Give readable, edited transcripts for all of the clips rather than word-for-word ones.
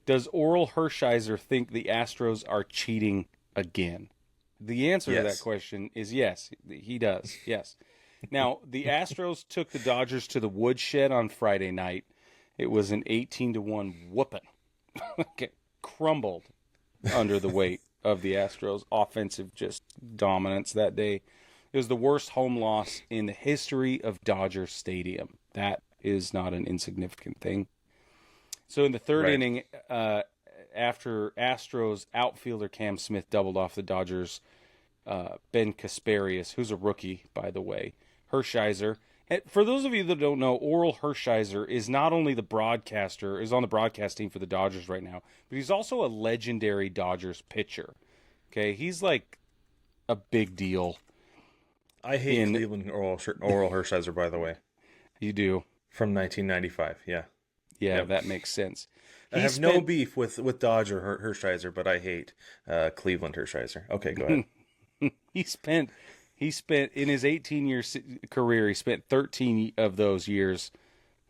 Does Orel Hershiser think the Astros are cheating again? The answer to that question is yes. He does. Yes. Now, the Astros took the Dodgers to the woodshed on Friday night. It was an 18-1 whooping. Crumbled under the weight of the Astros' offensive just dominance that day. It was the worst home loss in the history of Dodger Stadium. That is not an insignificant thing. So in the third inning, after Astros outfielder Cam Smith doubled off the Dodgers' Ben Kasparius, who's a rookie, by the way, Hershiser. And for those of you that don't know, Orel Hershiser is not only the broadcaster, is on the broadcast team for the Dodgers right now, but he's also a legendary Dodgers pitcher. Okay, he's like a big deal. I hate Cleveland Orel Hershiser, by the way. You do? From 1995, yeah. Yeah, that makes sense. I have no beef with Dodger Hershiser, but I hate Cleveland Hershiser. Okay, go ahead. He spent in his 18-year career, he spent 13 of those years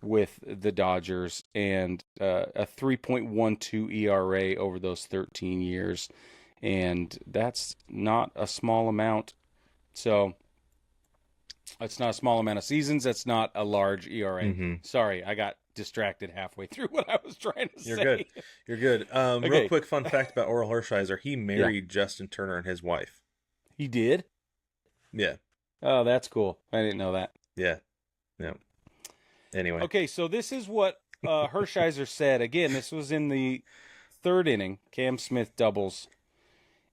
with the Dodgers and a 3.12 ERA over those 13 years. And that's not a small amount. So it's not a small amount of seasons. That's not a large ERA. Mm-hmm. Sorry, I got distracted halfway through what I was trying to say. You're good. Okay. Real quick fun fact about Orel Hershiser. He married Justin Turner and his wife. He did? Yeah. Oh, that's cool. I didn't know that. Yeah. Anyway. Okay, so this is what Hershiser said. Again, this was in the third inning. Cam Smith doubles.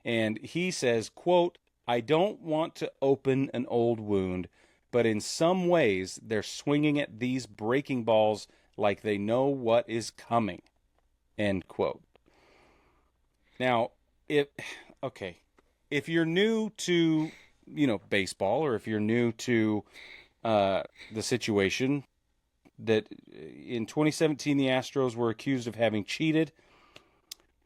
And he says, quote, "I don't want to open an old wound, but in some ways they're swinging at these breaking balls like they know what is coming." End quote. Now, if you're new to baseball, or if you're new to the situation that in 2017 the Astros were accused of having cheated.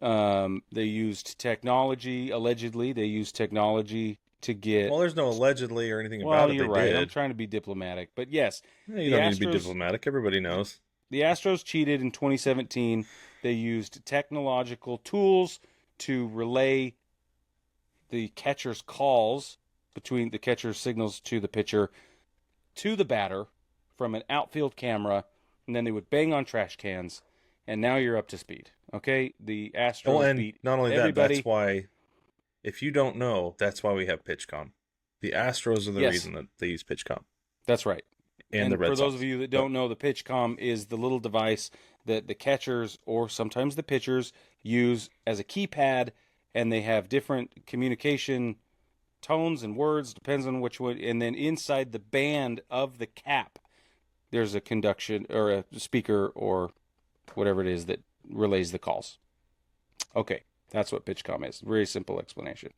They used technology, allegedly. They used technology to get... Well, there's no allegedly or anything about it. Well, you're right. I'm trying to be diplomatic. But yes. You don't need to be diplomatic. Everybody knows. The Astros cheated in 2017. They used technological tools to relay the catcher's calls between the catcher's signals to the pitcher to the batter from an outfield camera, and then they would bang on trash cans, and now you're up to speed. Okay? The Astros beat not only everybody. That's why, if you don't know, that's why we have PitchCom. The Astros are the reason that they use PitchCom. That's right. And the Red for Sox. Those of you that don't know, the PitchCom is the little device that the catchers or sometimes the pitchers use as a keypad, and they have different communication tones and words, depends on which one, and then inside the band of the cap, there's a conduction or a speaker or whatever it is that relays the calls. Okay, that's what PitchCom is. Very simple explanation.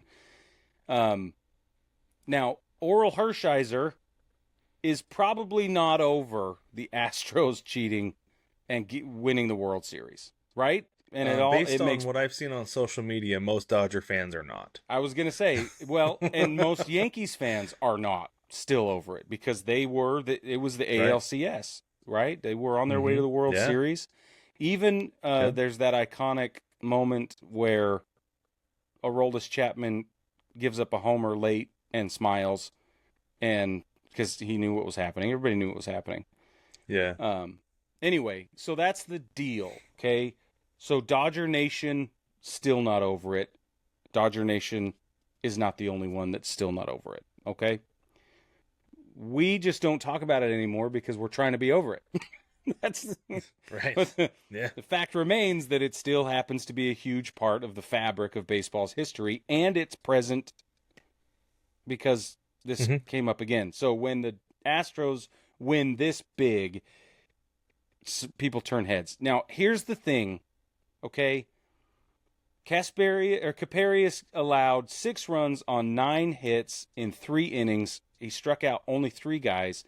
Now, Orel Hershiser is probably not over the Astros cheating and winning the World Series, right? And based on what I've seen on social media, most Dodger fans are not. I was going to say, well, and most Yankees fans are not still over it because it was the ALCS, right? They were on their way to the World Series. Even there's that iconic moment where Aroldis Chapman gives up a homer late and smiles, and because he knew what was happening. Everybody knew what was happening. Yeah. Anyway, so that's the deal, okay? So Dodger Nation, still not over it. Dodger Nation is not the only one that's still not over it, okay? We just don't talk about it anymore because we're trying to be over it. That's right. Yeah. The fact remains that it still happens to be a huge part of the fabric of baseball's history, and it's present because this came up again. So when the Astros win this big, people turn heads. Now, here's the thing, okay? Kasparius allowed 6 runs on 9 hits in 3 innings. He struck out only 3 guys.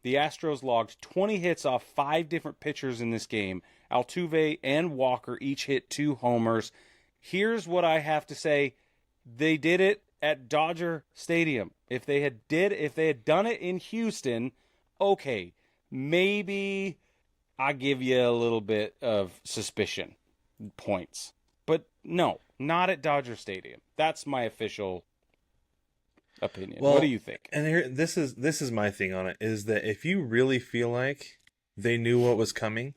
The Astros logged 20 hits off 5 different pitchers in this game. Altuve and Walker each hit 2 homers. Here's what I have to say. They did it at Dodger Stadium. If they had done it in Houston, okay, maybe I give you a little bit of suspicion. points. But no, not at Dodger Stadium. That's my official opinion. Well, what do you think? And this is my thing on it, is that if you really feel like they knew what was coming,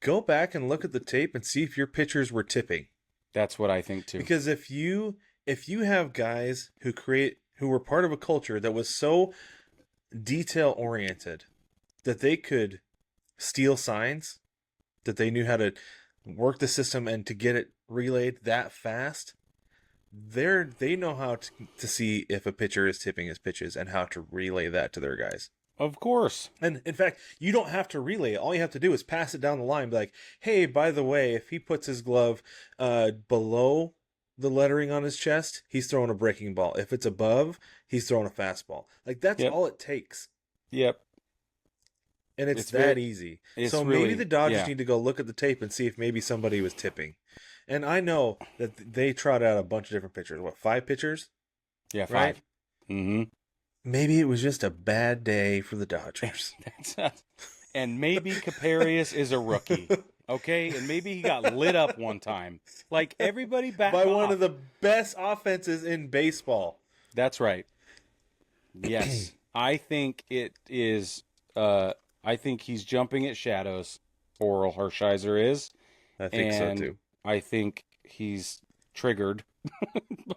go back and look at the tape and see if your pitchers were tipping. That's what I think too. Because if you have guys who were part of a culture that was so detail oriented that they could steal signs, that they knew how to work the system and to get it relayed that fast, they know how to see if a pitcher is tipping his pitches and how to relay that to their guys. Of course. And in fact, you don't have to relay it. All you have to do is pass it down the line. Be like, hey, by the way, if he puts his glove below the lettering on his chest, he's throwing a breaking ball. If it's above, he's throwing a fastball. Like, that's all it takes. Yep. And it's that easy. So maybe the Dodgers need to go look at the tape and see if maybe somebody was tipping. And I know that they trot out a bunch of different pitchers. What, 5 pitchers? Yeah, 5. Right? Mm-hmm. Maybe it was just a bad day for the Dodgers. And maybe Caparius is a rookie. Okay? And maybe he got lit up one time. Like, everybody back by off. one of the best offenses in baseball. That's right. Yes. I think it is... I think he's jumping at shadows. Orel Hershiser is. I think so, too. I think he's triggered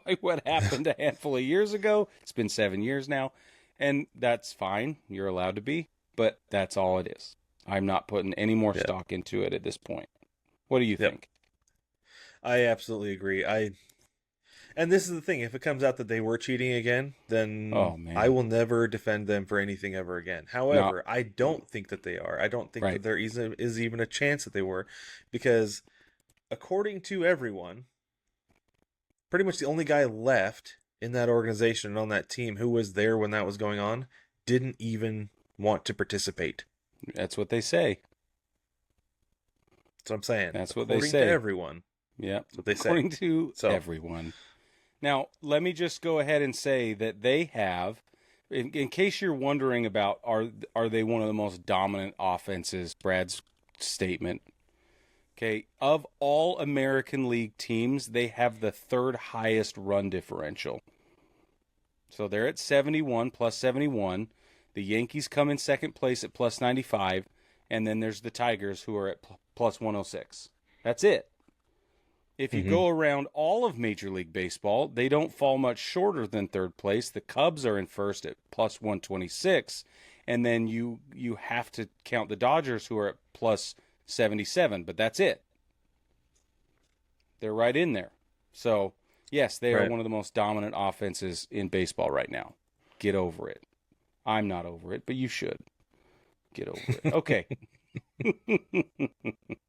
by what happened a handful of years ago. It's been 7 years now, and that's fine. You're allowed to be, but that's all it is. I'm not putting any more stock into it at this point. What do you think? I absolutely agree. And this is the thing. If it comes out that they were cheating again, then I will never defend them for anything ever again. However, I don't think that they are. I don't think that there is even a chance that they were, because according to everyone, pretty much the only guy left in that organization and on that team who was there when that was going on didn't even want to participate. That's what they say. That's what I'm saying. That's what they say. According to everyone. Yeah. That's what they say. According to everyone. Now, let me just go ahead and say that they have, in case you're wondering about are they one of the most dominant offenses, Brad's statement. Okay, of all American League teams, they have the 3rd highest run differential. So they're at 71, plus 71. The Yankees come in second place at plus 95. And then there's the Tigers, who are at plus 106. That's it. If you go around all of Major League Baseball, they don't fall much shorter than 3rd place. The Cubs are in first at plus 126. And then you have to count the Dodgers, who are at plus 77, but that's it. They're right in there. So, yes, they are one of the most dominant offenses in baseball right now. Get over it. I'm not over it, but you should. Get over it. Okay.